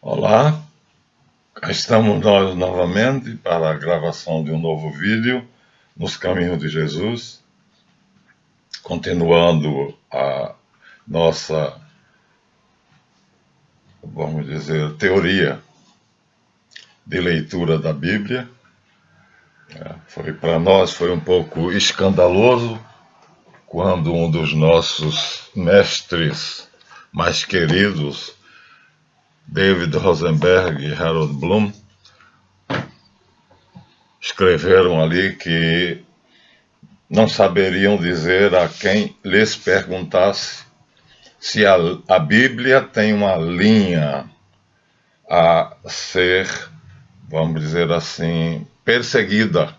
Olá, cá estamos nós novamente para a gravação de um novo vídeo nos caminhos de Jesus, continuando a nossa, vamos dizer, teoria de leitura da Bíblia. Para nós foi um pouco escandaloso quando um dos nossos mestres mais queridos, David Rosenberg e Harold Bloom, escreveram ali que não saberiam dizer a quem lhes perguntasse se a Bíblia tem uma linha a ser, vamos dizer assim, perseguida.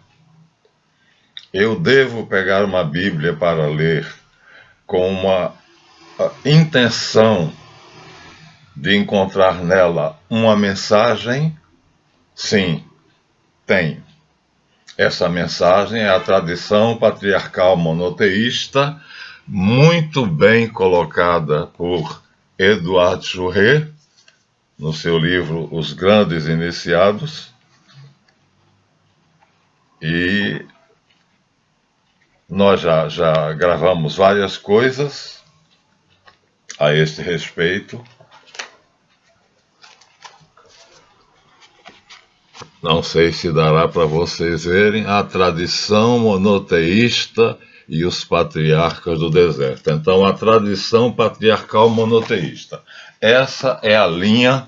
Eu devo pegar uma Bíblia para ler com uma intenção de encontrar nela uma mensagem? Sim, tenho. Essa mensagem é a tradição patriarcal monoteísta, muito bem colocada por Edouard Jouret, no seu livro Os Grandes Iniciados, e nós já gravamos várias coisas a este respeito. Não sei se dará para vocês verem a tradição monoteísta e os patriarcas do deserto. Então, a tradição patriarcal monoteísta. Essa é a linha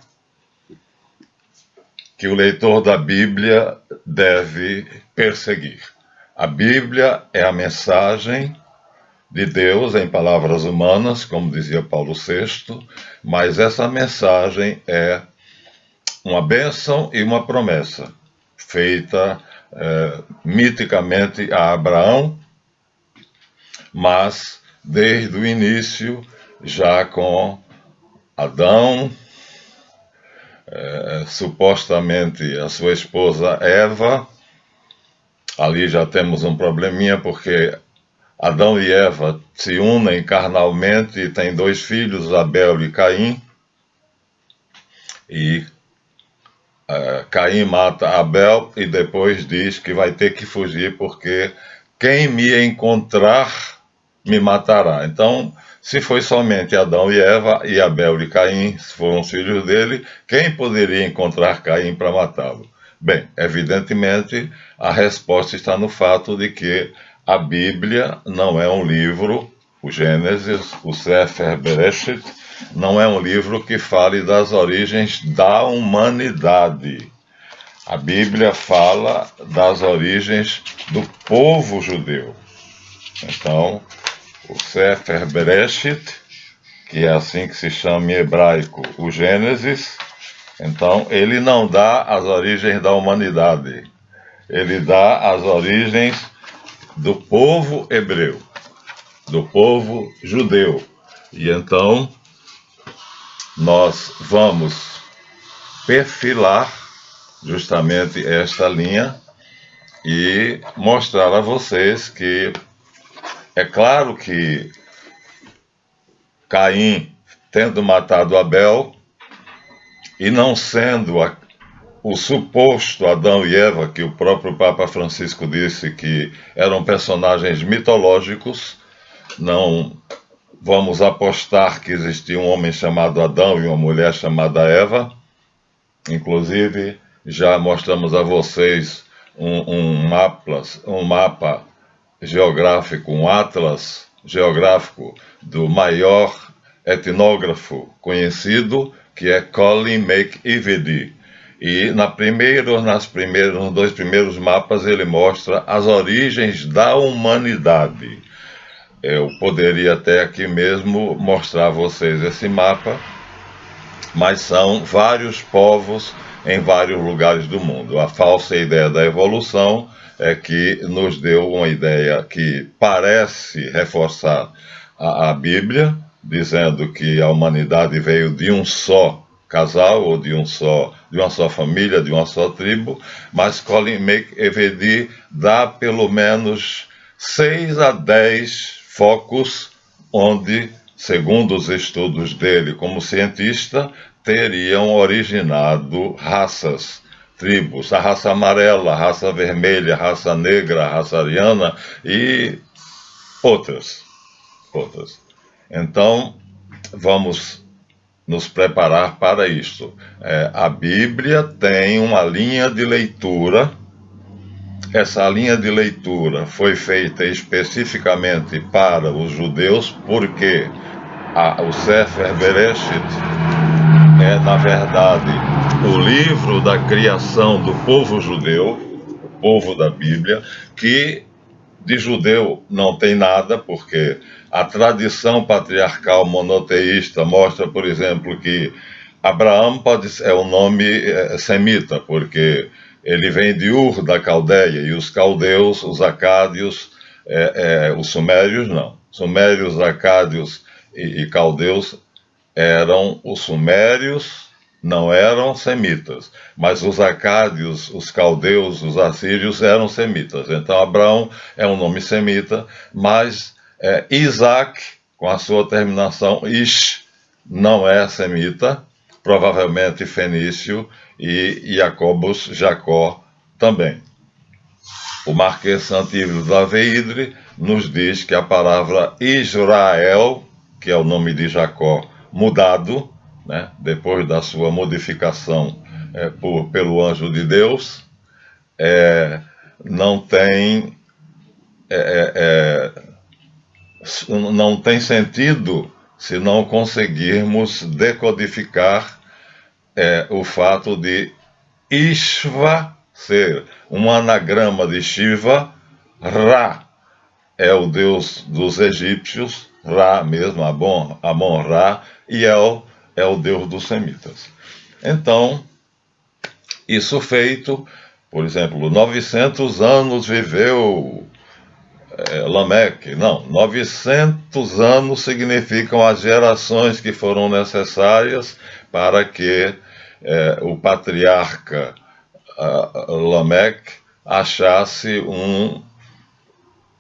que o leitor da Bíblia deve perseguir. A Bíblia é a mensagem de Deus em palavras humanas, como dizia Paulo VI, mas essa mensagem é uma bênção e uma promessa, feita miticamente a Abraão, mas desde o início, já com Adão, supostamente a sua esposa Eva. Ali já temos um probleminha, porque Adão e Eva se unem carnalmente e têm 2 filhos, Abel e Caim, e Caim mata Abel e depois diz que vai ter que fugir porque quem me encontrar me matará. Então, se foi somente Adão e Eva e Abel e Caim foram os filhos dele, quem poderia encontrar Caim para matá-lo? Bem, evidentemente, a resposta está no fato de que a Bíblia não é um livro, o Gênesis, o Sefer Bereshit, não é um livro que fale das origens da humanidade. A Bíblia fala das origens do povo judeu. Então, o Sefer Bereshit, que é assim que se chama em hebraico o Gênesis, então ele não dá as origens da humanidade, ele dá as origens do povo hebreu, do povo judeu. E então nós vamos perfilar justamente esta linha e mostrar a vocês que é claro que Caim, tendo matado Abel e não sendo o suposto Adão e Eva, que o próprio Papa Francisco disse que eram personagens mitológicos, não vamos apostar que existia um homem chamado Adão e uma mulher chamada Eva. Inclusive, já mostramos a vocês um mapa geográfico, um atlas geográfico do maior etnógrafo conhecido, que é Colin McEvedy. E nos 2 primeiros mapas ele mostra as origens da humanidade. Eu poderia até aqui mesmo mostrar a vocês esse mapa, mas são vários povos em vários lugares do mundo. A falsa ideia da evolução é que nos deu uma ideia que parece reforçar a Bíblia, dizendo que a humanidade veio de um só casal, ou de uma só família, de uma só tribo, mas Colin McEvedy dá pelo menos 6 a 10 focos onde segundo os estudos dele como cientista, teriam originado raças, tribos, a raça amarela, a raça vermelha, a raça negra, a raça ariana e outras. Então, vamos nos preparar para isto. A Bíblia tem uma linha de leitura. Essa linha de leitura foi feita especificamente para os judeus, porque o Sefer Bereshit é, na verdade, o livro da criação do povo judeu, o povo da Bíblia, que de judeu não tem nada, porque a tradição patriarcal monoteísta mostra, por exemplo, que Abraão é um nome semita, porque ele vem de Ur, da Caldeia, e os caldeus, os acádios, os sumérios não. Sumérios, acádios e caldeus eram os sumérios, não eram semitas, mas os acádios, os caldeus, os assírios eram semitas. Então Abraão é um nome semita, mas Isaac, com a sua terminação Ish, não é semita, provavelmente fenício, e Jacó também. O Marquês Santílio da Veidre nos diz que a palavra Israel, que é o nome de Jacó mudado, né, depois da sua modificação pelo anjo de Deus, não tem sentido se não conseguirmos decodificar o fato de Ishva ser um anagrama de Shiva. Ra é o deus dos egípcios, Ra mesmo, Amon-Ra, e El é o deus dos semitas. Então, isso feito, por exemplo, 900 anos viveu Lameque. Não, 900 anos significam as gerações que foram necessárias para que o patriarca Lameque achasse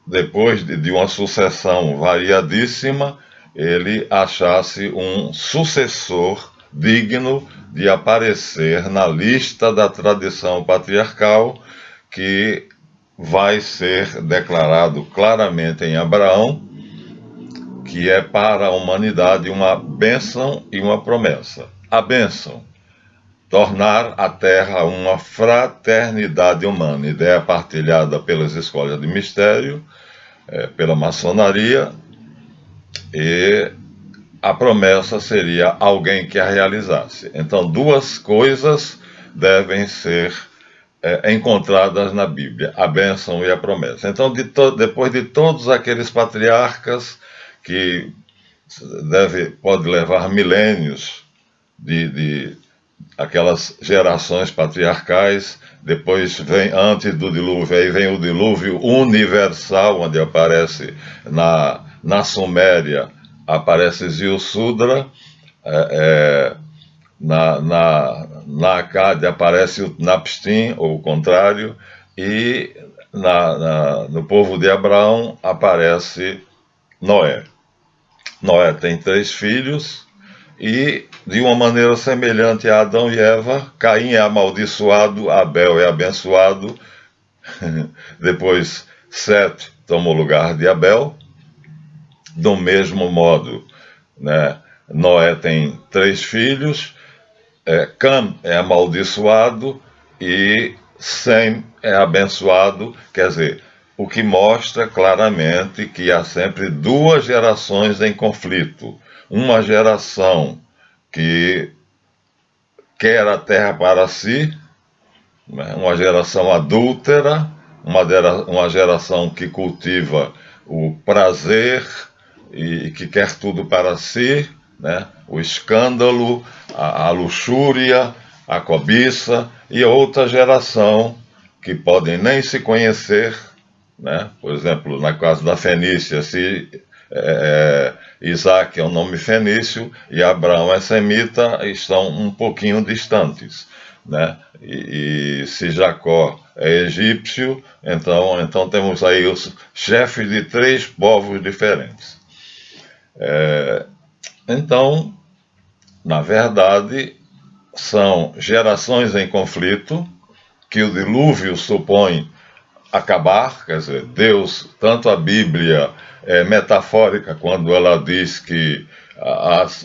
depois de uma sucessão variadíssima, ele achasse um sucessor digno de aparecer na lista da tradição patriarcal, que vai ser declarado claramente em Abraão, que é para a humanidade uma bênção e uma promessa. A bênção: tornar a Terra uma fraternidade humana, ideia partilhada pelas escolas de mistério, pela maçonaria, e a promessa seria alguém que a realizasse. Então, duas coisas devem ser encontradas na Bíblia: a bênção e a promessa. Então, depois de todos aqueles patriarcas, que pode levar milênios de aquelas gerações patriarcais, depois vem, antes do dilúvio, aí vem o dilúvio universal, onde aparece na Suméria, aparece Ziusudra, na Acádia aparece o Napstim, ou o contrário, e no povo de Abraão aparece Noé. Noé tem 3 filhos, e de uma maneira semelhante a Adão e Eva, Caim é amaldiçoado, Abel é abençoado. Depois Sete toma o lugar de Abel. Do mesmo modo, né, Noé tem 3 filhos, Cam é amaldiçoado e Sem é abençoado. Quer dizer, o que mostra claramente que há sempre 2 gerações em conflito. Uma geração que quer a terra para si, né, uma geração adúltera, uma geração que cultiva o prazer e que quer tudo para si, né, o escândalo, a luxúria, a cobiça, e outra geração que podem nem se conhecer, né? Por exemplo, na casa da Fenícia, se Isaac é um nome fenício e Abraão é semita, estão um pouquinho distantes, né? E se Jacó é egípcio, então temos aí os chefes de 3 povos diferentes. Então, na verdade, são gerações em conflito que o dilúvio supõe acabar, quer dizer, Deus, tanto a Bíblia é metafórica quando ela diz que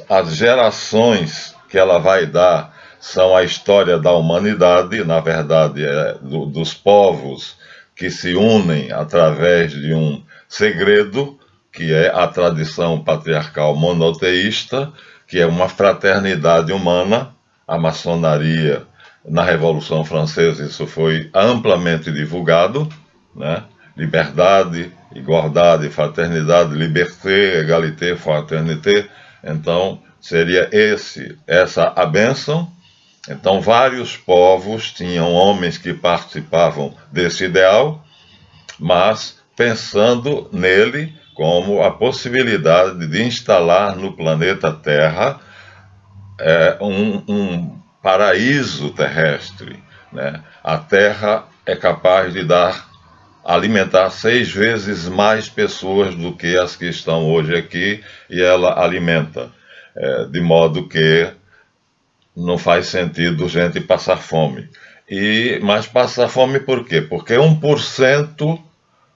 as gerações que ela vai dar são a história da humanidade, na verdade, dos povos que se unem através de um segredo, que é a tradição patriarcal monoteísta, que é uma fraternidade humana, a maçonaria. Na Revolução Francesa isso foi amplamente divulgado, né? Liberdade, igualdade, fraternidade, liberté, égalité, fraternité. Então, seria essa a bênção. Então, vários povos tinham homens que participavam desse ideal, mas pensando nele como a possibilidade de instalar no planeta Terra um paraíso terrestre, né? A Terra é capaz de alimentar 6 vezes mais pessoas do que as que estão hoje aqui, e ela alimenta, de modo que não faz sentido gente passar fome. Mas passar fome por quê? Porque 1%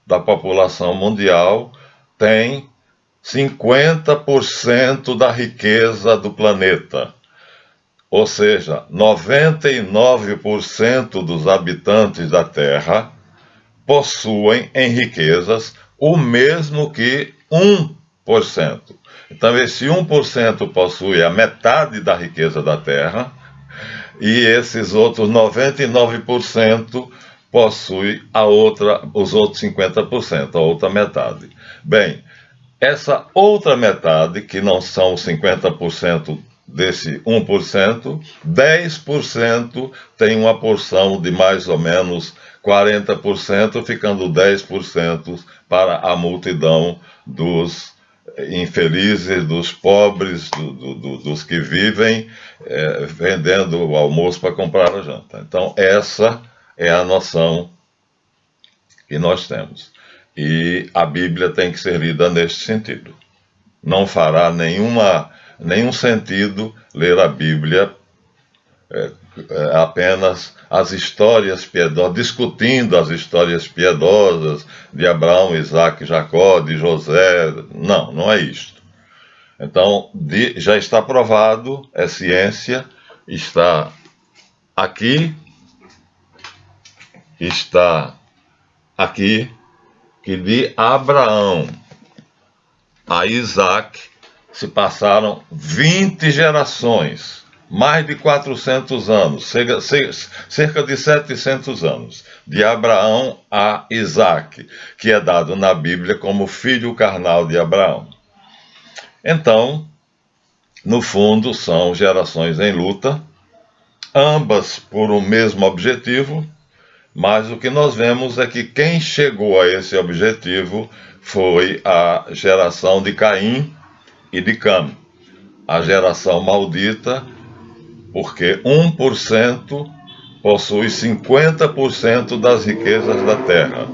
da população mundial tem 50% da riqueza do planeta. Ou seja, 99% dos habitantes da Terra possuem em riquezas o mesmo que 1%. Então, esse 1% possui a metade da riqueza da Terra, e esses outros 99% possuem os outros 50%, a outra metade. Bem, essa outra metade, que não são os 50% desse 1%, 10% tem uma porção de mais ou menos 40%, ficando 10% para a multidão dos infelizes, dos pobres, dos que vivem vendendo o almoço para comprar a janta. Então, essa é a noção que nós temos. E a Bíblia tem que ser lida neste sentido. Não fará nenhum sentido ler a Bíblia apenas as histórias piedosas, discutindo as histórias piedosas de Abraão, Isaac, Jacó, de José. Não, não é isto. Então, já está provado, é ciência, está aqui, que de Abraão a Isaac se passaram 20 gerações, mais de 400 anos, cerca de 700 anos, de Abraão a Isaac, que é dado na Bíblia como filho carnal de Abraão. Então, no fundo, são gerações em luta, ambas por um mesmo objetivo, mas o que nós vemos é que quem chegou a esse objetivo foi a geração de Caim e de Cam, a geração maldita, porque 1% possui 50% das riquezas da terra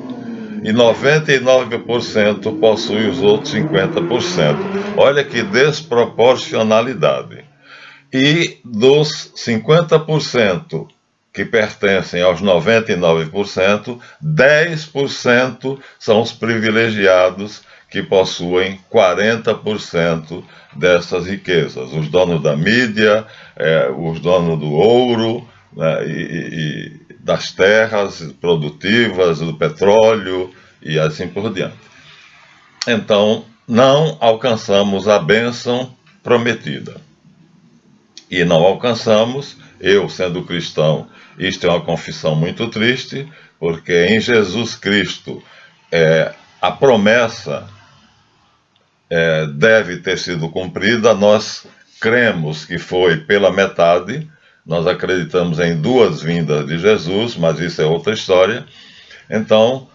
e 99% possui os outros 50%. Olha que desproporcionalidade. E dos 50% que pertencem aos 99%, 10% são os privilegiados que possuem 40% dessas riquezas. Os donos da mídia, os donos do ouro, né, e das terras produtivas, do petróleo e assim por diante. Então, não alcançamos a bênção prometida. E não alcançamos, eu sendo cristão, isto é uma confissão muito triste, porque em Jesus Cristo a promessa deve ter sido cumprida. Nós cremos que foi pela metade, nós acreditamos em 2 vindas de Jesus, mas isso é outra história. Então,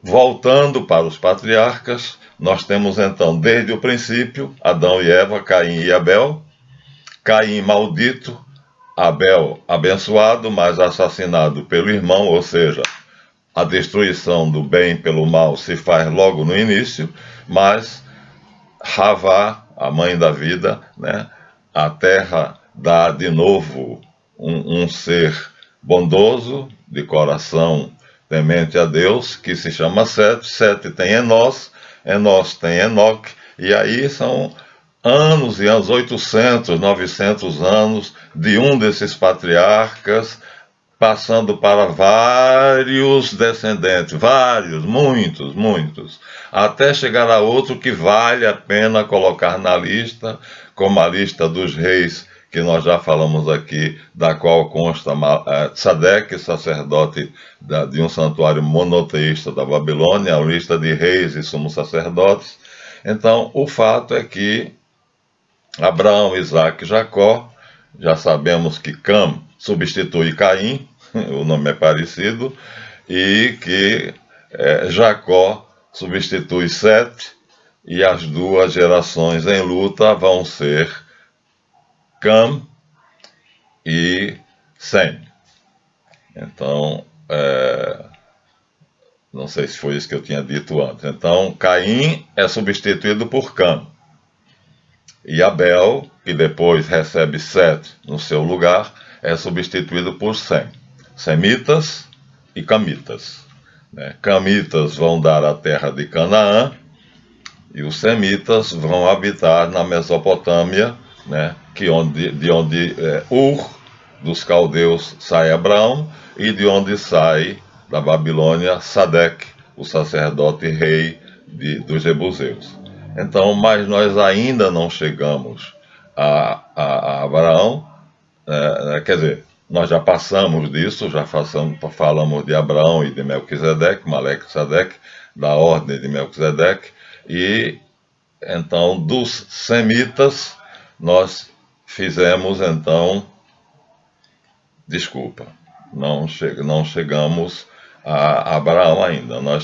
voltando para os patriarcas, nós temos então desde o princípio Adão e Eva, Caim e Abel. Caim maldito, Abel abençoado, mas assassinado pelo irmão, ou seja, a destruição do bem pelo mal se faz logo no início, mas Havá, a mãe da vida, né? A terra dá de novo um ser bondoso, de coração temente a Deus, que se chama Sete. Sete tem Enós, Enós tem Enoque, e aí são anos e anos, 800, 900 anos, de um desses patriarcas, passando para vários descendentes, vários, muitos, muitos, até chegar a outro que vale a pena colocar na lista, como a lista dos reis, que nós já falamos aqui, da qual consta Tsadek, sacerdote de um santuário monoteísta da Babilônia, a lista de reis e sumos sacerdotes. Então, o fato é que Abraão, Isaac e Jacó, já sabemos que Cam substitui Caim, o nome é parecido, e que Jacó substitui Sete, e as duas gerações em luta vão ser Cam e Sem. Então, não sei se foi isso que eu tinha dito antes. Então, Caim é substituído por Cam. E Abel, que depois recebe Sete no seu lugar, é substituído por Sem. Semitas e Camitas. Camitas vão dar a terra de Canaã, e os semitas vão habitar na Mesopotâmia, de onde Ur, dos caldeus, sai Abraão, e de onde sai da Babilônia Sadek, o sacerdote rei dos jebuseus. Então, mas nós ainda não chegamos a Abraão, quer dizer, nós já passamos disso, falamos de Abraão e de Melquisedeque, Malequisedeque, da ordem de Melquisedeque, e então dos semitas nós fizemos não chegamos a Abraão ainda, nós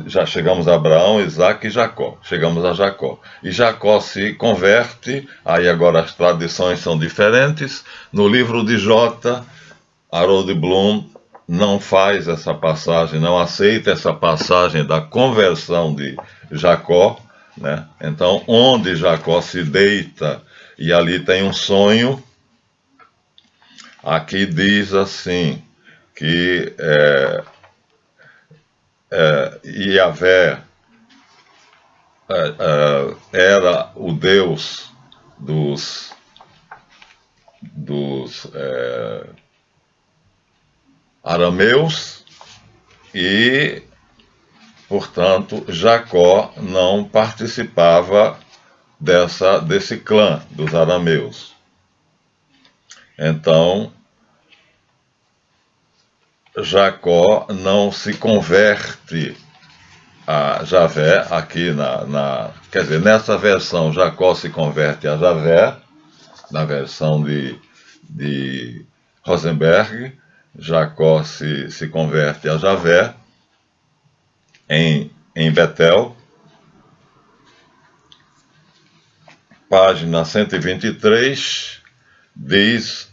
já chegamos a Abraão, Isaac e Jacó. Chegamos a Jacó. E Jacó se converte, aí agora as tradições são diferentes. No livro de Jota, Harold Bloom não faz essa passagem, não aceita essa passagem da conversão de Jacó, Então, onde Jacó se deita e ali tem um sonho, aqui diz assim, que Yahvé era o Deus dos arameus e, portanto, Jacó não participava desse clã dos arameus. Então, Jacó não se converte a Javé, aqui quer dizer, nessa versão Jacó se converte a Javé, na versão de Rosenberg, Jacó se converte a Javé em Betel, página 123, diz: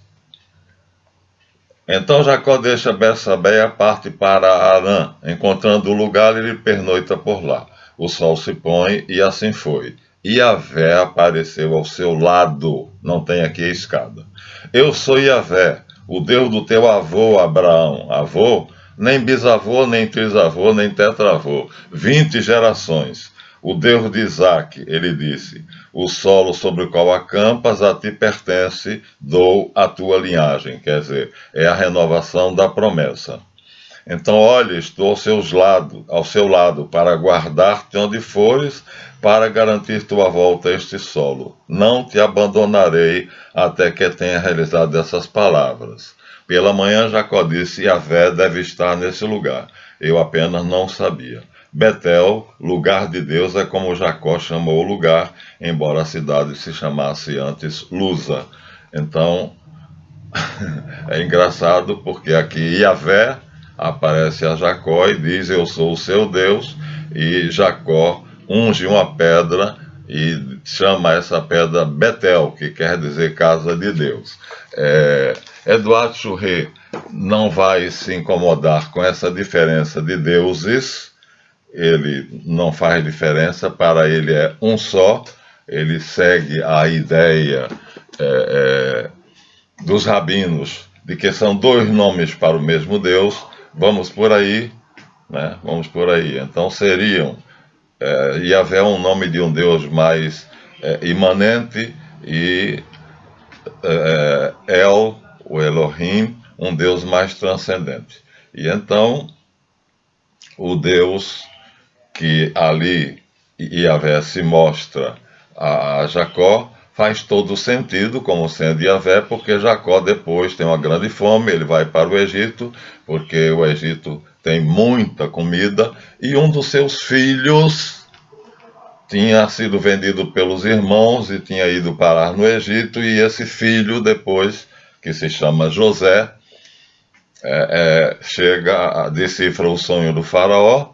então Jacó deixa Betsabeia e parte para Harã. Encontrando o lugar, ele pernoita por lá. O sol se põe e assim foi. E Yahvé apareceu ao seu lado. Não tem aqui a escada. Eu sou Yahvé, o Deus do teu avô Abraão. Avô? Nem bisavô, nem trisavô, nem tetravô. 20 gerações. O Deus de Isaac, ele disse: o solo sobre o qual acampas a ti pertence, dou a tua linhagem. Quer dizer, é a renovação da promessa. Então, olha, estou ao seu lado, para guardar-te onde fores, para garantir tua volta a este solo. Não te abandonarei até que tenha realizado essas palavras. Pela manhã, Jacó disse: Yahvé deve estar nesse lugar. Eu apenas não sabia. Betel, lugar de Deus, é como Jacó chamou o lugar, embora a cidade se chamasse antes Luza. Então, é engraçado porque aqui Yahvé aparece a Jacó e diz: eu sou o seu Deus, e Jacó unge uma pedra e chama essa pedra Betel, que quer dizer casa de Deus. Eduardo Churret não vai se incomodar com essa diferença de deuses, ele não faz diferença, para ele é um só, ele segue a ideia dos rabinos de que são dois nomes para o mesmo Deus. Vamos por aí, né? Vamos por aí. Então seriam Yahvé é um nome de um Deus mais imanente, e El, o Elohim, um Deus mais transcendente. E então, o Deus que ali Yahvé se mostra a Jacó faz todo sentido como sendo Yahvé, porque Jacó depois tem uma grande fome, ele vai para o Egito, porque o Egito tem muita comida, e um dos seus filhos tinha sido vendido pelos irmãos e tinha ido parar no Egito, e esse filho depois, que se chama José, chega, decifra o sonho do faraó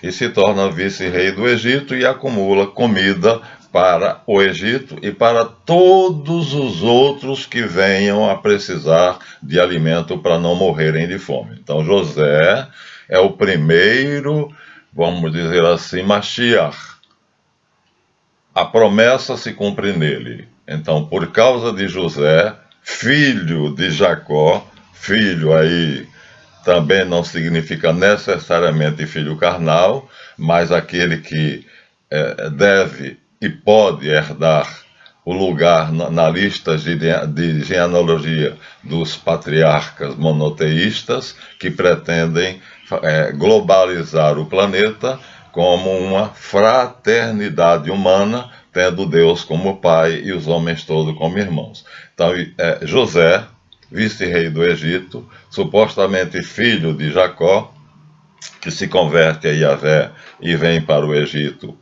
e se torna vice-rei do Egito e acumula comida para o Egito e para todos os outros que venham a precisar de alimento para não morrerem de fome. Então José é o primeiro, vamos dizer assim, Mashiach. A promessa se cumpre nele. Então, por causa de José, filho de Jacó, filho aí também não significa necessariamente filho carnal, mas aquele que deve e pode herdar o lugar na lista de genealogia dos patriarcas monoteístas que pretendem globalizar o planeta como uma fraternidade humana, tendo Deus como pai e os homens todos como irmãos. Então, José, vice-rei do Egito, supostamente filho de Jacó, que se converte a Yahvé e vem para o Egito,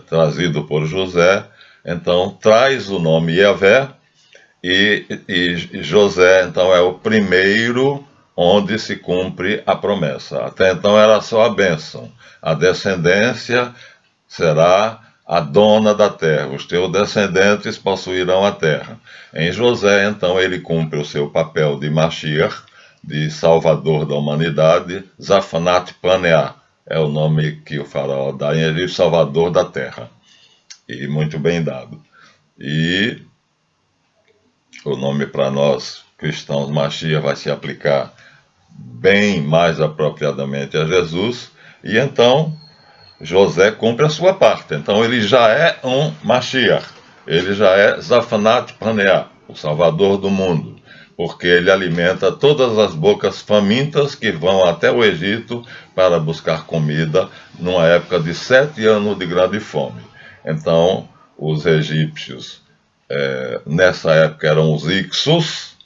trazido por José, então traz o nome Yahvé, e José então é o primeiro onde se cumpre a promessa. Até então era só a bênção. A descendência será a dona da terra, os teus descendentes possuirão a terra. Em José, então, ele cumpre o seu papel de Mashiach, de salvador da humanidade. Zafanat Paneah é o nome que o faraó dá em Egito, salvador da terra. E muito bem dado. E o nome para nós cristãos, Mashiach, vai se aplicar bem mais apropriadamente a Jesus. E então José cumpre a sua parte. Então ele já é um Mashiach, ele já é Zafanat Paneah, o salvador do mundo, porque ele alimenta todas as bocas famintas que vão até o Egito para buscar comida numa época de 7 anos de grande fome. Então os egípcios nessa época eram os Ixos,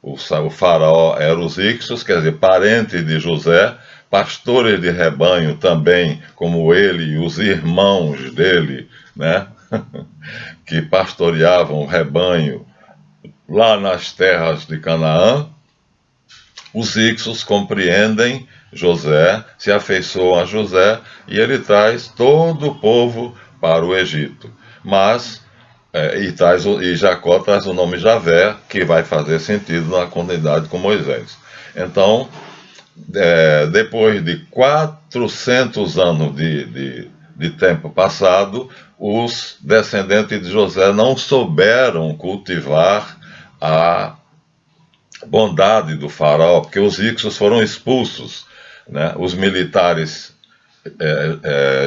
o faraó era os Ixos, quer dizer, parente de José, pastores de rebanho também, como ele e os irmãos dele, né, que pastoreavam o rebanho lá nas terras de Canaã. Os Ixos compreendem José, se afeiçoam a José, e ele traz todo o povo para o Egito. Mas e Jacó traz o nome Javé, que vai fazer sentido na comunidade com Moisés. Então, depois de 400 anos de tempo passado, os descendentes de José não souberam cultivar a bondade do faraó, porque os Ixos foram expulsos, né? Os militares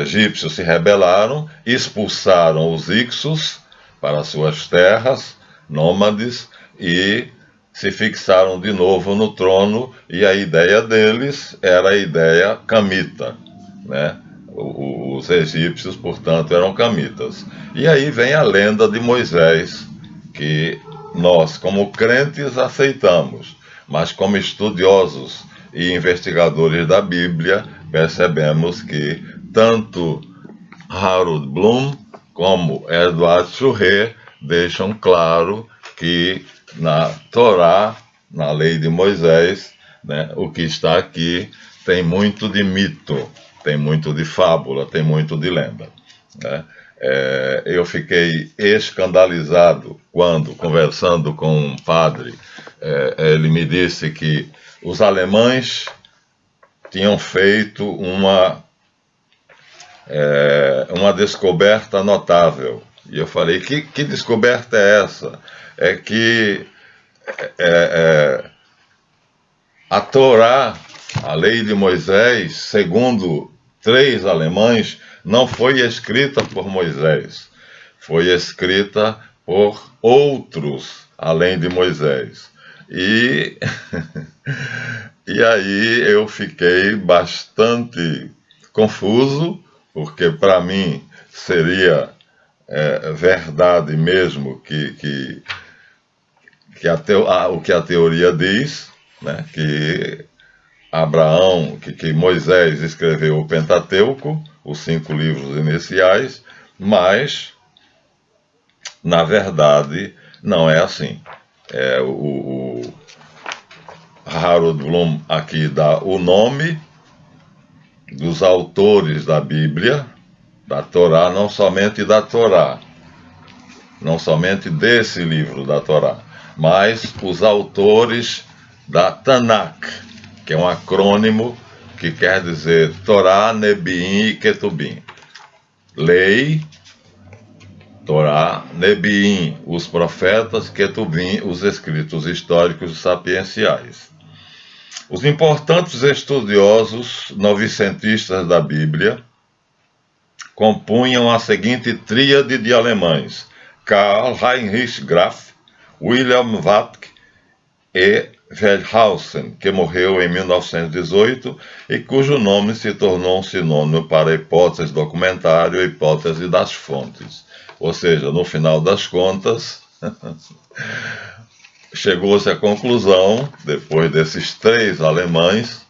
egípcios se rebelaram, expulsaram os Ixos para suas terras, nômades, e se fixaram de novo no trono, e a ideia deles era a ideia camita, né? Os egípcios, portanto, eram camitas. E aí vem a lenda de Moisés, que nós, como crentes, aceitamos, mas como estudiosos e investigadores da Bíblia, percebemos que tanto Harold Bloom como Edward Churret deixam claro que na Torá, na lei de Moisés, né, o que está aqui tem muito de mito, tem muito de fábula, tem muito de lenda, né? Eu fiquei escandalizado quando, conversando com um padre, ele me disse que os alemães tinham feito uma uma descoberta notável. E eu falei, que descoberta é essa? É que a Torá, a lei de Moisés, segundo 3 alemães, não foi escrita por Moisés, foi escrita por outros além de Moisés. E, e aí eu fiquei bastante confuso, porque para mim seria verdade mesmo o que a teoria diz, né, que que Moisés escreveu o Pentateuco, os 5 livros iniciais, mas, na verdade, não é assim. O Harold Bloom aqui dá o nome dos autores da Bíblia, da Torá, não somente da Torá, não somente desse livro da Torá, mas os autores da Tanakh, que é um acrônimo que quer dizer Torá, Nebiim e Ketubim. Lei, Torá, Nebiim, os profetas, Ketubim, os escritos históricos e sapienciais. Os importantes estudiosos novicentistas da Bíblia compunham a seguinte tríade de alemães: Karl Heinrich Graf, William Wattke e Wellhausen, que morreu em 1918 e cujo nome se tornou um sinônimo para a hipótese documentário e hipótese das fontes. Ou seja, no final das contas, chegou-se à conclusão, depois desses 3 alemães,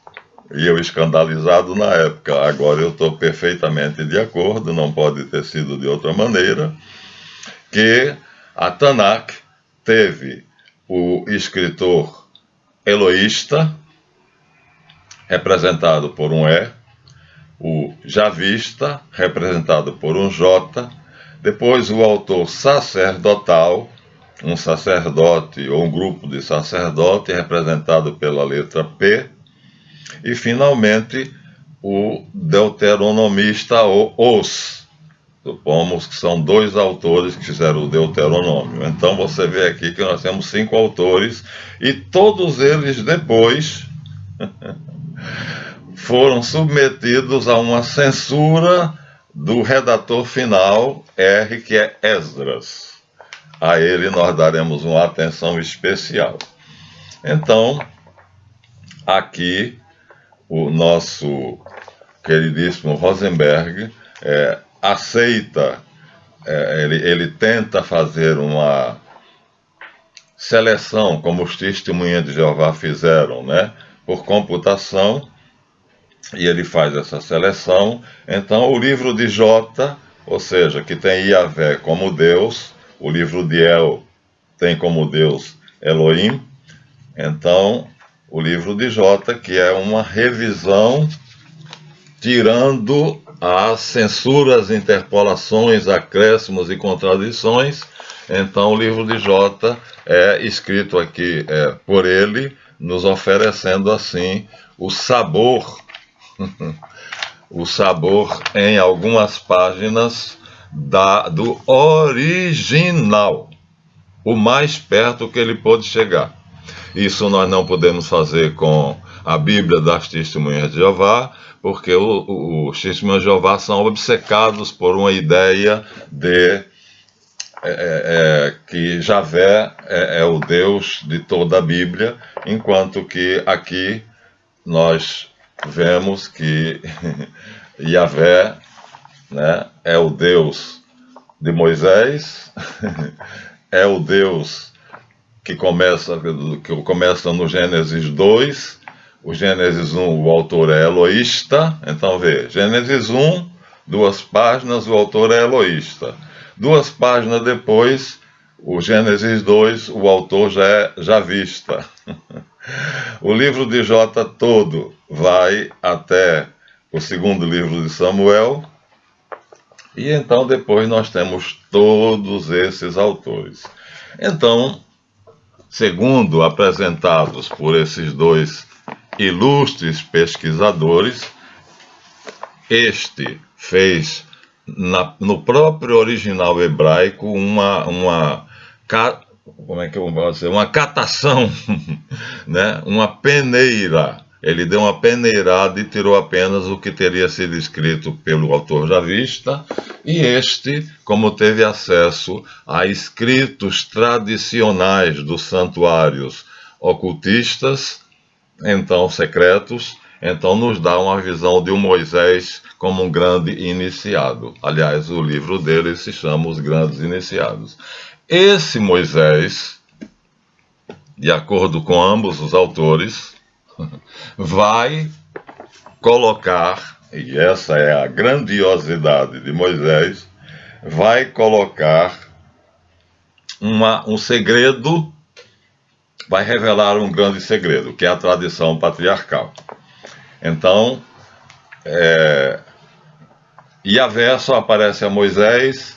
e eu escandalizado na época, agora eu estou perfeitamente de acordo, não pode ter sido de outra maneira, que a Tanakh teve o escritor eloísta, representado por um E, o javista, representado por um J, depois o autor sacerdotal, um sacerdote ou um grupo de sacerdote, representado pela letra P, e finalmente o deuteronomista ou os. Supomos que são 2 autores que fizeram o Deuteronômio. Então você vê aqui que nós temos 5 autores e todos eles depois foram submetidos a uma censura do redator final, R, que é Esdras. A ele nós daremos uma atenção especial. Então, aqui o nosso queridíssimo Rosenberg aceita, ele tenta fazer uma seleção, como os testemunhas de Jeová fizeram, né, por computação, e ele faz essa seleção. Então, o livro de Jota, ou seja, que tem Yahvé como Deus, o livro de El tem como Deus Elohim. Então, o livro de Jota, que é uma revisão tirando as censuras, interpolações, acréscimos e contradições. Então, o livro de Jota é escrito aqui por ele, nos oferecendo assim o sabor em algumas páginas do original, o mais perto que ele pôde chegar. Isso nós não podemos fazer com a Bíblia das Testemunhas de Jeová, porque os Testemunhas de Jeová são obcecados por uma ideia de que Javé é o Deus de toda a Bíblia, enquanto que aqui nós vemos que Yahvé, né, é o Deus de Moisés, é o Deus que começa no Gênesis 2, o Gênesis 1, o autor é eloísta. Então vê, Gênesis 1, 2 páginas, o autor é eloísta. 2 páginas depois, o Gênesis 2, o autor já é javista. O livro de Jota todo vai até o 2º livro de Samuel, e então depois nós temos todos esses autores. Então, segundo apresentados por esses 2 ilustres pesquisadores, este fez no próprio original hebraico como é que eu vou dizer? Uma catação, né? Uma peneira. Ele deu uma peneirada e tirou apenas o que teria sido escrito pelo autor javista, e este, como teve acesso a escritos tradicionais dos santuários ocultistas, então secretos, então nos dá uma visão de um Moisés como um grande iniciado. Aliás, o livro dele se chama Os Grandes Iniciados. Esse Moisés, de acordo com ambos os autores, vai colocar, e essa é a grandiosidade de Moisés, vai colocar um segredo, vai revelar um grande segredo, que é a tradição patriarcal. Então, Yahvé só aparece a Moisés,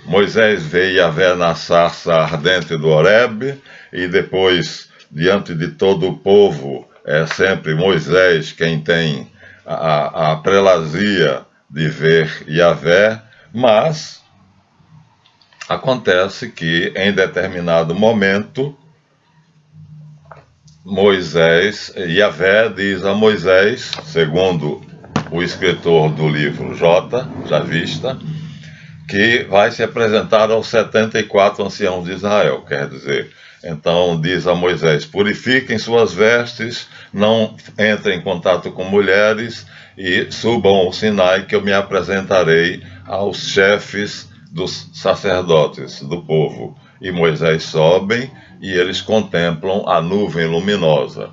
Moisés vê Yahvé na sarça ardente do Horebe, e depois, diante de todo o povo, é sempre Moisés quem tem a prelazia de ver Yahvé, mas acontece que, em determinado momento, Yahvé diz a Moisés, segundo o escritor do livro Javista, que vai se apresentar aos 74 anciãos de Israel, quer dizer, então diz a Moisés: purifiquem suas vestes, não entrem em contato com mulheres e subam ao Sinai, que eu me apresentarei aos chefes dos sacerdotes do povo. E Moisés sobem e eles contemplam a nuvem luminosa.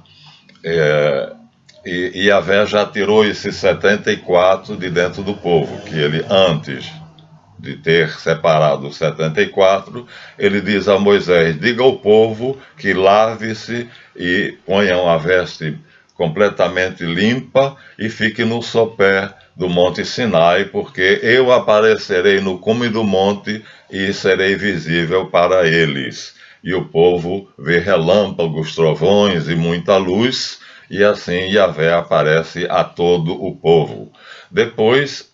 E Yahvé já tirou esses 74 de dentro do povo, que ele, antes de ter separado os 74, ele diz a Moisés: diga ao povo que lave-se e ponham a veste completamente limpa e fique no sopé do monte Sinai, porque eu aparecerei no cume do monte e serei visível para eles. E o povo vê relâmpagos, trovões e muita luz, e assim Yahvé aparece a todo o povo. Depois,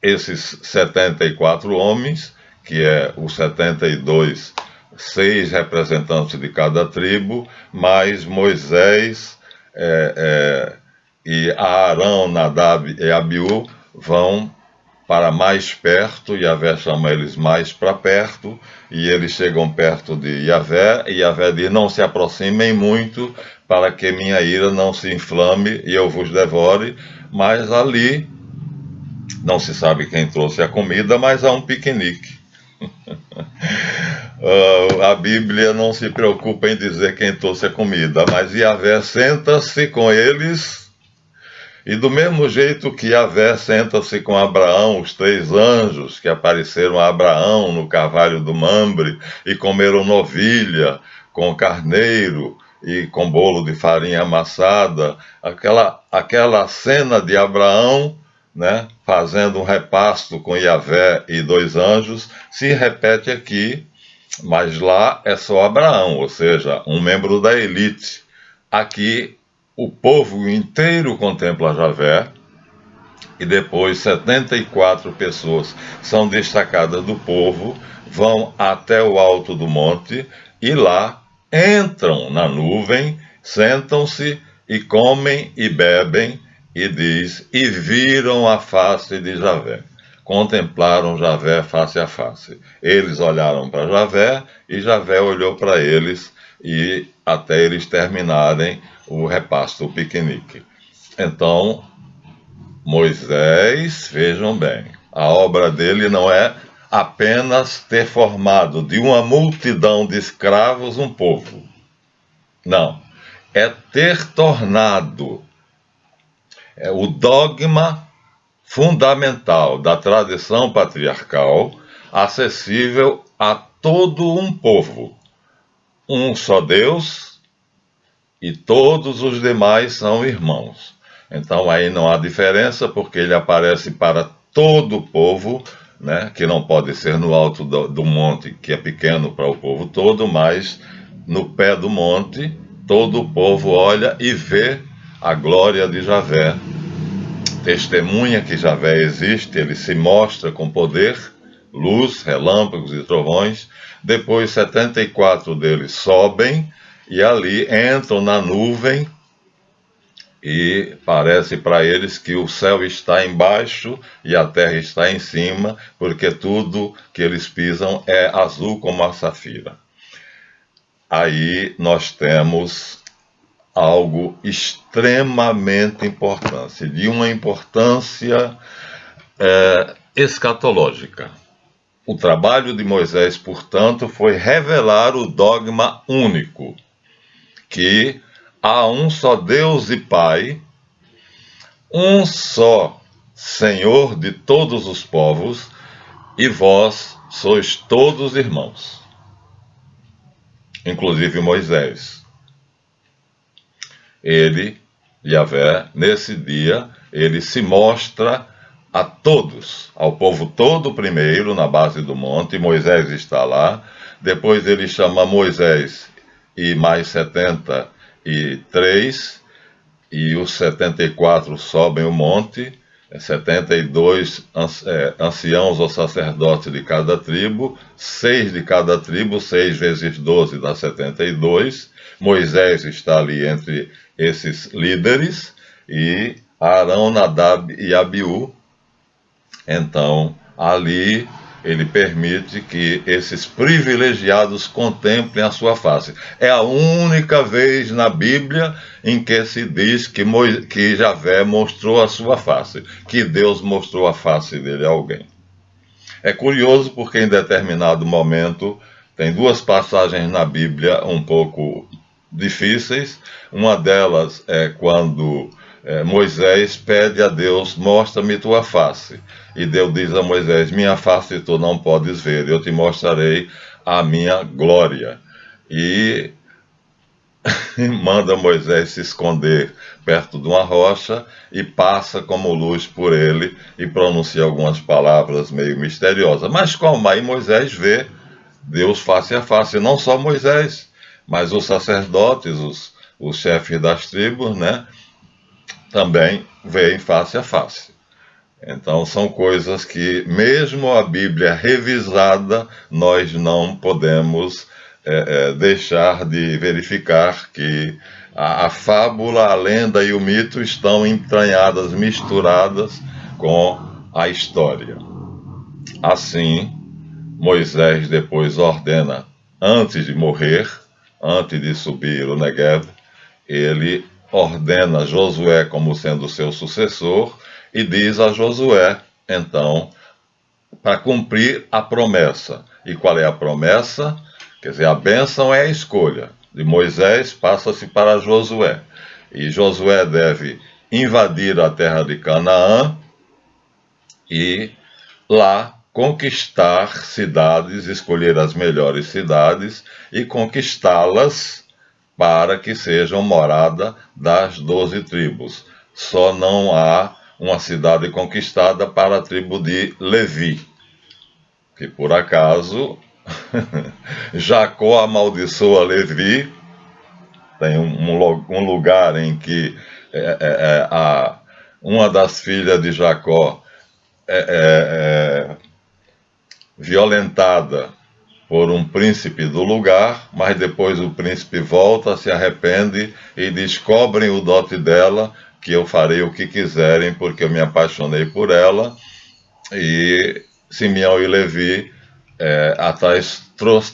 esses 74 homens, que é os 72, 6 representantes de cada tribo, mais Moisés e Arão, Nadab e Abiú, vão para mais perto. Yahvé chama eles mais para perto, e eles chegam perto de Yahvé, e Yahvé diz: não se aproximem muito, para que minha ira não se inflame e eu vos devore. Mas ali não se sabe quem trouxe a comida, mas há um piquenique. A Bíblia não se preocupa em dizer quem trouxe a comida, mas Yahvé senta-se com eles, e do mesmo jeito que Yahvé senta-se com Abraão, os 3 anjos que apareceram a Abraão no carvalho do Mamre e comeram novilha com carneiro e com bolo de farinha amassada, aquela cena de Abraão, né, fazendo um repasto com Yahvé e 2 anjos, se repete aqui, mas lá é só Abraão, ou seja, um membro da elite. Aqui o povo inteiro contempla Yahvé, e depois 74 pessoas são destacadas do povo, vão até o alto do monte e lá entram na nuvem, sentam-se e comem e bebem, e diz: e viram a face de Yahvé. Contemplaram Yahvé face a face. Eles olharam para Yahvé e Yahvé olhou para eles, e até eles terminarem o repasto, o piquenique. Então, Moisés, vejam bem, a obra dele não é apenas ter formado de uma multidão de escravos um povo. Não, é ter tornado o dogma fundamental da tradição patriarcal acessível a todo um povo. Um só Deus, e todos os demais são irmãos. Então aí não há diferença, porque ele aparece para todo o povo, né, que não pode ser no alto do monte, que é pequeno para o povo todo, mas no pé do monte, todo o povo olha e vê a glória de Yahvé testemunha que Javé existe, ele se mostra com poder, luz, relâmpagos e trovões. Depois 74 deles sobem e ali entram na nuvem e parece para eles que o céu está embaixo e a terra está em cima, porque tudo que eles pisam é azul como a safira. Aí nós temos algo extremamente importante, de uma importância escatológica. O trabalho de Moisés, portanto, foi revelar o dogma único, que há um só Deus e Pai, um só Senhor de todos os povos, e vós sois todos irmãos, inclusive Moisés. Ele, Yahvé, nesse dia, ele se mostra a todos, ao povo todo primeiro, na base do monte. Moisés está lá. Depois ele chama Moisés e mais 73, e os 74 sobem o monte, 72 anciãos ou sacerdotes de cada tribo, 6 de cada tribo, 6 vezes 12 dá 72. Moisés está ali entre esses líderes, e Arão, Nadab e Abiú. Então, ali ele permite que esses privilegiados contemplem a sua face. É a única vez na Bíblia em que se diz que Javé mostrou a sua face, que Deus mostrou a face dele a alguém. É curioso porque em determinado momento tem duas passagens na Bíblia um pouco difíceis. Uma delas é quando Moisés pede a Deus: mostra-me tua face. E Deus diz a Moisés: minha face tu não podes ver, eu te mostrarei a minha glória. E manda Moisés se esconder perto de uma rocha e passa como luz por ele e pronuncia algumas palavras meio misteriosas. Mas como aí Moisés vê Deus face a face, não só Moisés, mas os sacerdotes, os chefes das tribos, né, também veem face a face. Então são coisas que, mesmo a Bíblia revisada, nós não podemos deixar de verificar que a fábula, a lenda e o mito estão entranhadas, misturadas com a história. Assim, Moisés depois ordena, antes de morrer, antes de subir o Negev, ele ordena Josué como sendo seu sucessor e diz a Josué, então, para cumprir a promessa. E qual é a promessa? Quer dizer, a bênção é a escolha. De Moisés passa-se para Josué. E Josué deve invadir a terra de Canaã e lá conquistar cidades, escolher as melhores cidades e conquistá-las para que sejam morada das 12 tribos. Só não há uma cidade conquistada para a tribo de Levi, que por acaso Jacó amaldiçoa Levi. Tem um lugar em que uma das filhas de Jacó é violentada por um príncipe do lugar, mas depois o príncipe volta, se arrepende e descobrem o dote dela, que eu farei o que quiserem porque eu me apaixonei por ela. E Simeão e Levi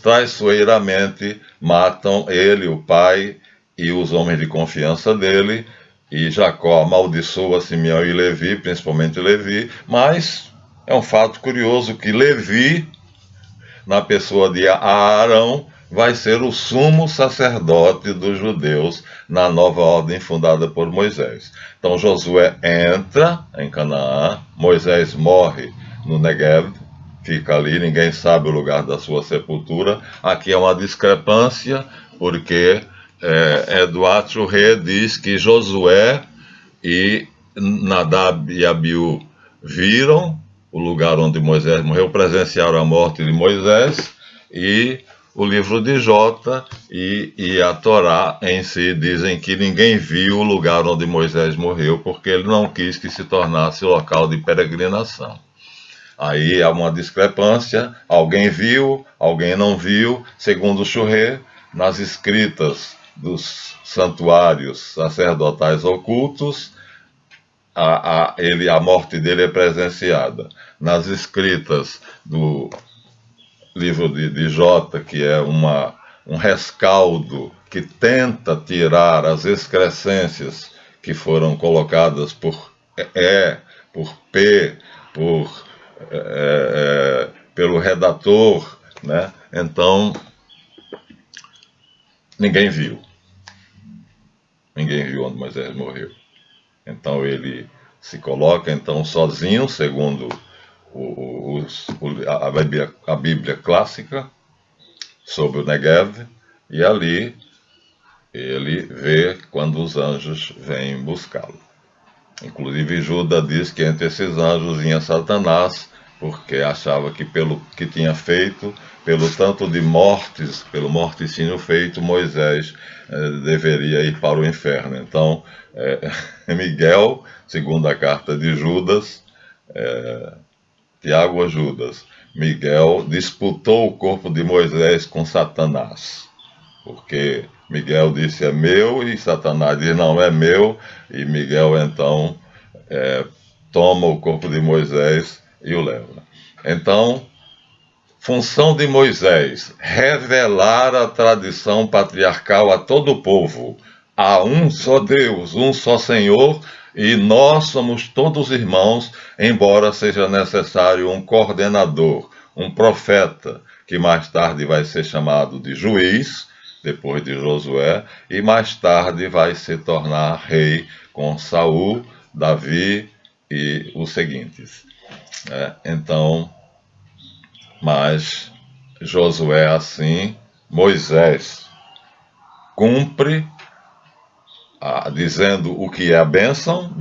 traiçoeiramente matam ele, o pai e os homens de confiança dele, e Jacó amaldiçoa Simeão e Levi, principalmente Levi, mas é um fato curioso que Levi, na pessoa de Arão, vai ser o sumo sacerdote dos judeus na nova ordem fundada por Moisés. Então Josué entra em Canaã, Moisés morre no Negev, fica ali, ninguém sabe o lugar da sua sepultura. Aqui é uma discrepância, porque Eduardo Churré diz que Josué e Nadab e Abiú viram o lugar onde Moisés morreu, presenciaram a morte de Moisés, e o livro de Jota e a Torá em si dizem que ninguém viu o lugar onde Moisés morreu porque ele não quis que se tornasse local de peregrinação. Aí há uma discrepância, alguém viu, alguém não viu, segundo Churré, nas escritas dos santuários sacerdotais ocultos, a morte dele é presenciada. Nas escritas do livro de Jota, que é um rescaldo que tenta tirar as excrescências que foram colocadas por por P, pelo redator, né? Então, ninguém viu onde Moisés morreu. Então ele se coloca então sozinho, segundo a Bíblia clássica, sobre o Negev, e ali ele vê quando os anjos vêm buscá-lo. Inclusive Judas diz que entre esses anjos vinha Satanás, porque achava que pelo que tinha feito, pelo tanto de mortes, pelo morticínio feito, Moisés deveria ir para o inferno. Então, Miguel, segundo a carta de Judas, Tiago a Judas, Miguel disputou o corpo de Moisés com Satanás, porque Miguel disse é meu e Satanás diz não é meu, e Miguel então toma o corpo de Moisés e o leva. Então, função de Moisés, revelar a tradição patriarcal a todo o povo. Há um só Deus, um só Senhor, e nós somos todos irmãos, embora seja necessário um coordenador, um profeta, que mais tarde vai ser chamado de juiz, depois de Josué, e mais tarde vai se tornar rei com Saul, Davi e os seguintes. Então, mas Josué assim, Moisés cumpre dizendo o que é a bênção,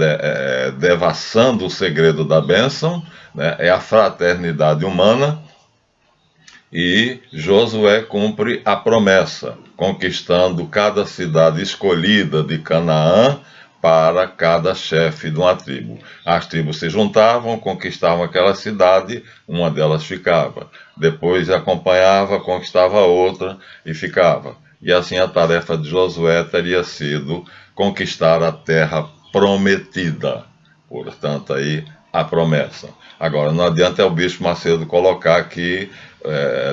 devassando o segredo da bênção, né, é a fraternidade humana, e Josué cumpre a promessa, conquistando cada cidade escolhida de Canaã para cada chefe de uma tribo. As tribos se juntavam, conquistavam aquela cidade, uma delas ficava. Depois acompanhava, conquistava outra e ficava. E assim a tarefa de Josué teria sido conquistar a terra prometida. Portanto, aí a promessa. Agora, não adianta o Bispo Macedo colocar que,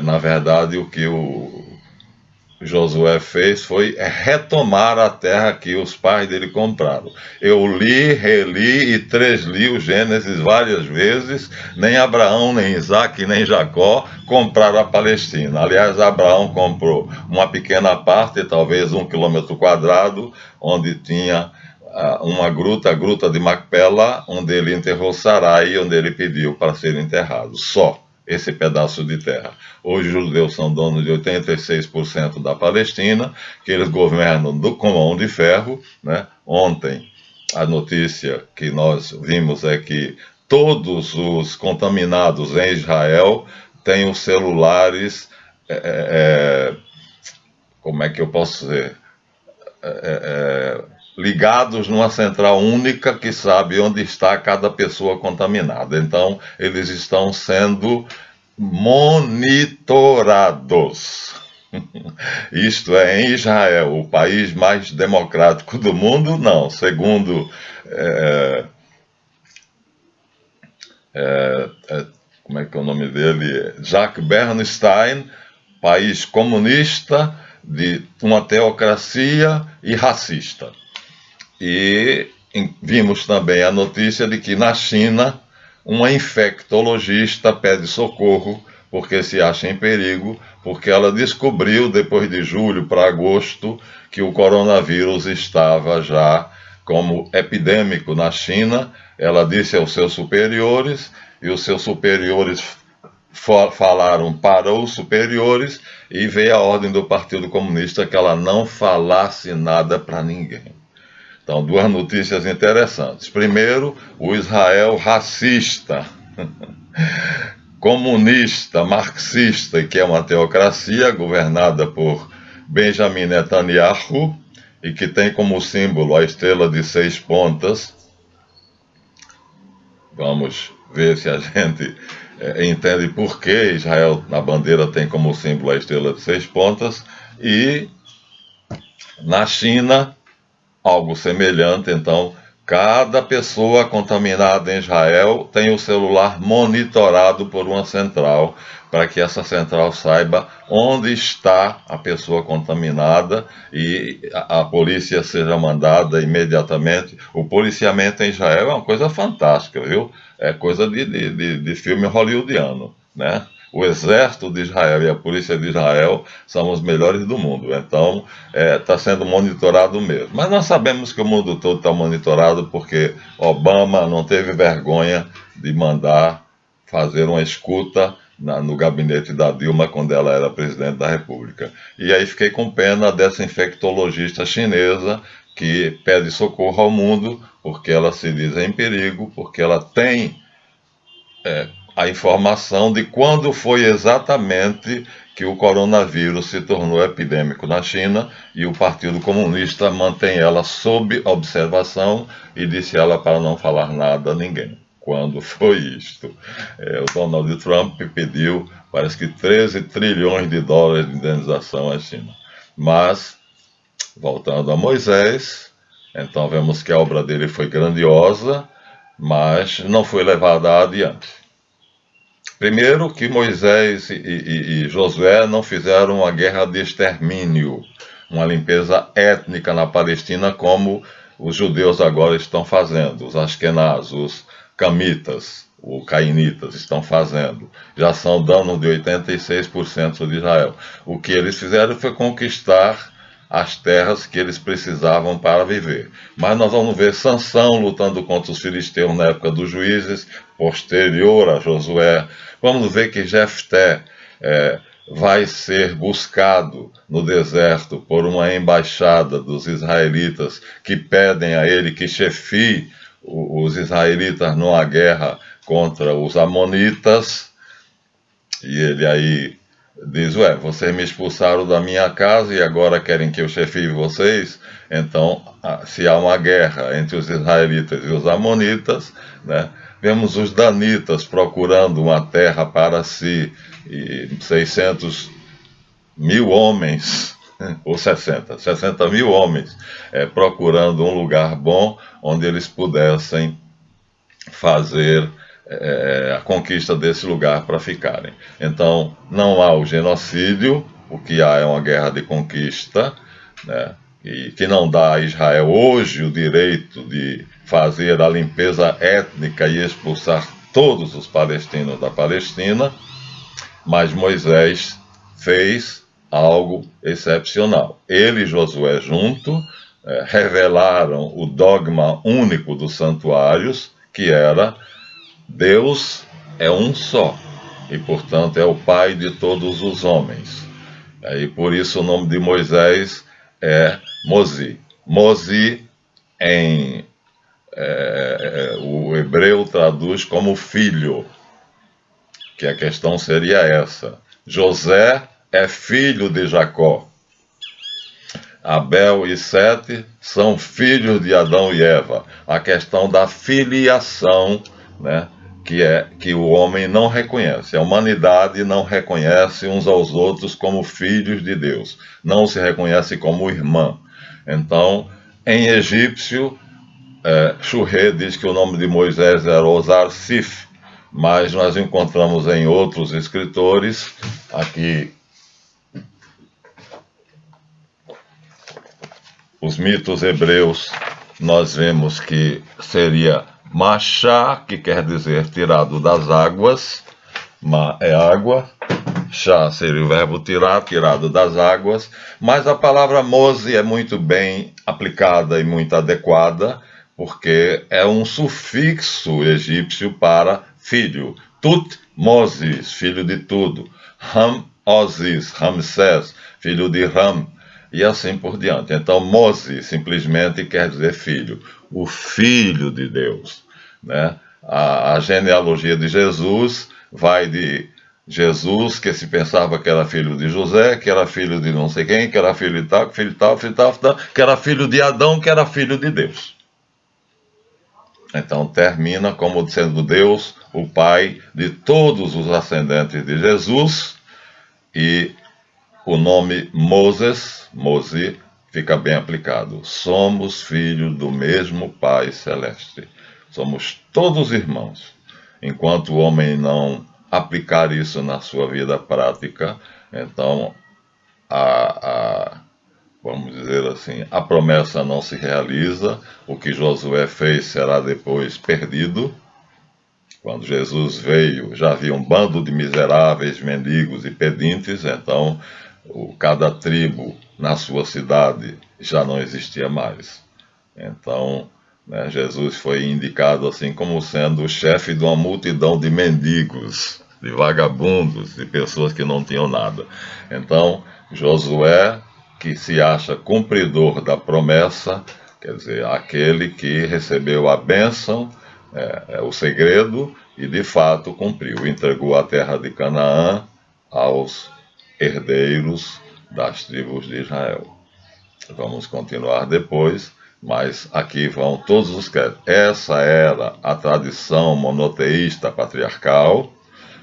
na verdade, o que o Josué fez foi retomar a terra que os pais dele compraram. Eu li, reli e transli o Gênesis várias vezes. Nem Abraão, nem Isaac, nem Jacó compraram a Palestina. Aliás, Abraão comprou uma pequena parte, talvez 1 quilômetro quadrado, onde tinha uma gruta, a Gruta de Macpela, onde ele enterrou Sarai, onde ele pediu para ser enterrado. Só esse pedaço de terra. Hoje os judeus são donos de 86% da Palestina, que eles governam com mão de ferro, né? Ontem, a notícia que nós vimos é que todos os contaminados em Israel têm os celulares, como é que eu posso dizer? Ligados numa central única que sabe onde está cada pessoa contaminada. Então, eles estão sendo monitorados. Isto é, em Israel, o país mais democrático do mundo, não. Segundo como é que é o nome dele? Jacques Bernstein, país comunista, de uma teocracia e racista. E vimos também a notícia de que na China, uma infectologista pede socorro porque se acha em perigo, porque ela descobriu, depois de julho para agosto, que o coronavírus estava já como epidêmico na China. Ela disse aos seus superiores, e os seus superiores falaram para os superiores, e veio a ordem do Partido Comunista que ela não falasse nada para ninguém. Então, duas notícias interessantes. Primeiro, o Israel racista comunista, marxista, e que é uma teocracia governada por Benjamin Netanyahu, e que tem como símbolo a estrela de 6 pontas. Vamos ver se a gente entende por que Israel, na bandeira, tem como símbolo a estrela de 6 pontas. E na China, algo semelhante. Então, cada pessoa contaminada em Israel tem o celular monitorado por uma central, para que essa central saiba onde está a pessoa contaminada e a polícia seja mandada imediatamente. O policiamento em Israel é uma coisa fantástica, viu? É coisa de filme hollywoodiano, né? O exército de Israel e a polícia de Israel são os melhores do mundo. Então, está sendo monitorado mesmo. Mas nós sabemos que o mundo todo está monitorado porque Obama não teve vergonha de mandar fazer uma escuta no gabinete da Dilma quando ela era presidente da República. E aí fiquei com pena dessa infectologista chinesa que pede socorro ao mundo porque ela se diz em perigo, porque ela tem a informação de quando foi exatamente que o coronavírus se tornou epidêmico na China, e o Partido Comunista mantém ela sob observação e disse ela para não falar nada a ninguém. Quando foi isto? O Donald Trump pediu, parece que 13 trilhões de dólares de indenização à China. Mas, voltando a Moisés, então vemos que a obra dele foi grandiosa, mas não foi levada adiante. Primeiro, que Moisés e Josué não fizeram uma guerra de extermínio, uma limpeza étnica na Palestina, como os judeus agora estão fazendo, os Ashkenaz, os Camitas, os Cainitas estão fazendo. Já são danos de 86% de Israel. O que eles fizeram foi conquistar as terras que eles precisavam para viver. Mas nós vamos ver Sansão lutando contra os filisteus na época dos juízes, posterior a Josué. Vamos ver que Jefté vai ser buscado no deserto por uma embaixada dos israelitas que pedem a ele que chefie os israelitas numa guerra contra os amonitas. E ele aí diz: ué, vocês me expulsaram da minha casa e agora querem que eu chefie vocês? Então, se há uma guerra entre os israelitas e os amonitas, né, vemos os danitas procurando uma terra para si, e 600 mil homens, ou 60 mil homens, procurando um lugar bom onde eles pudessem fazer a conquista desse lugar para ficarem. Então, não há o genocídio, o que há é uma guerra de conquista, né, e que não dá a Israel hoje o direito de fazer a limpeza étnica e expulsar todos os palestinos da Palestina, mas Moisés fez algo excepcional. Ele e Josué junto revelaram o dogma único dos santuários, que era: Deus é um só, e portanto é o Pai de todos os homens. E por isso o nome de Moisés é Mosi. Mosi o hebreu traduz como filho, que a questão seria essa. José é filho de Jacó. Abel e Sete são filhos de Adão e Eva. A questão da filiação, né, que o homem não reconhece. A humanidade não reconhece uns aos outros como filhos de Deus. Não se reconhece como irmã. Então, em egípcio, Shuré diz que o nome de Moisés era Osar-Sif, mas nós encontramos em outros escritores, aqui, os mitos hebreus, nós vemos que seria Machá, que quer dizer tirado das águas. Ma é água, Chá seria o verbo tirar, tirado das águas, mas a palavra Mose é muito bem aplicada e muito adequada, porque é um sufixo egípcio para filho. Tut Moses, filho de tudo. Ram Ozis, Ramsés, filho de Ram, e assim por diante. Então, Mose simplesmente quer dizer filho, o filho de Deus, né? A genealogia de Jesus vai de Jesus, que se pensava que era filho de José, que era filho de não sei quem, que era filho de tal, filho de tal, filho de tal, que era filho de Adão, que era filho de Deus. Então termina como sendo Deus o pai de todos os ascendentes de Jesus, e o nome Moses, Mosi, fica bem aplicado. Somos filhos do mesmo Pai Celeste. Somos todos irmãos. Enquanto o homem não aplicar isso na sua vida prática, então vamos dizer assim, a promessa não se realiza, o que Josué fez será depois perdido. Quando Jesus veio, já havia um bando de miseráveis, mendigos e pedintes, então cada tribo na sua cidade já não existia mais. Então, né, Jesus foi indicado assim como sendo o chefe de uma multidão de mendigos, de vagabundos, de pessoas que não tinham nada. Então, Josué, que se acha cumpridor da promessa, quer dizer, aquele que recebeu a bênção, o segredo, e de fato cumpriu, entregou a terra de Canaã aos herdeiros das tribos de Israel. Vamos continuar depois, mas aqui vão todos os créditos. Essa era a tradição monoteísta patriarcal,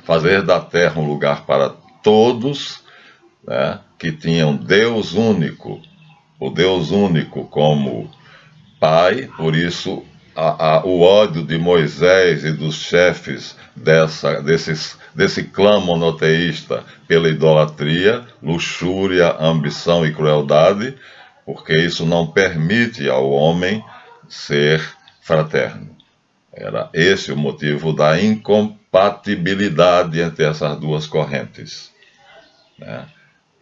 fazer da terra um lugar para todos, né, que tinham Deus único, o Deus único como Pai, por isso o ódio de Moisés e dos chefes desse clã monoteísta pela idolatria, luxúria, ambição e crueldade, porque isso não permite ao homem ser fraterno. Era esse o motivo da incompatibilidade entre essas duas correntes, né?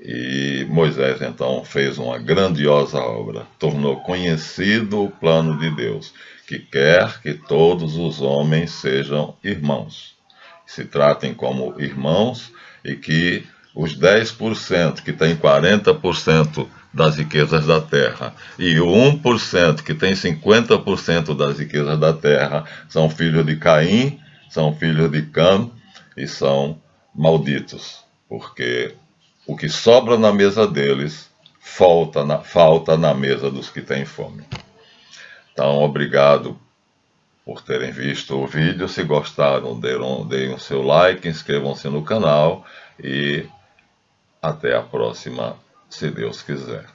E Moisés então fez uma grandiosa obra, tornou conhecido o plano de Deus, que quer que todos os homens sejam irmãos, se tratem como irmãos, e que os 10% que tem 40% das riquezas da terra e o 1% que tem 50% das riquezas da terra são filhos de Caim, são filhos de Cã e são malditos, porque o que sobra na mesa deles falta na mesa dos que têm fome. Então, obrigado por terem visto o vídeo. Se gostaram, deem o seu like, inscrevam-se no canal e até a próxima, se Deus quiser.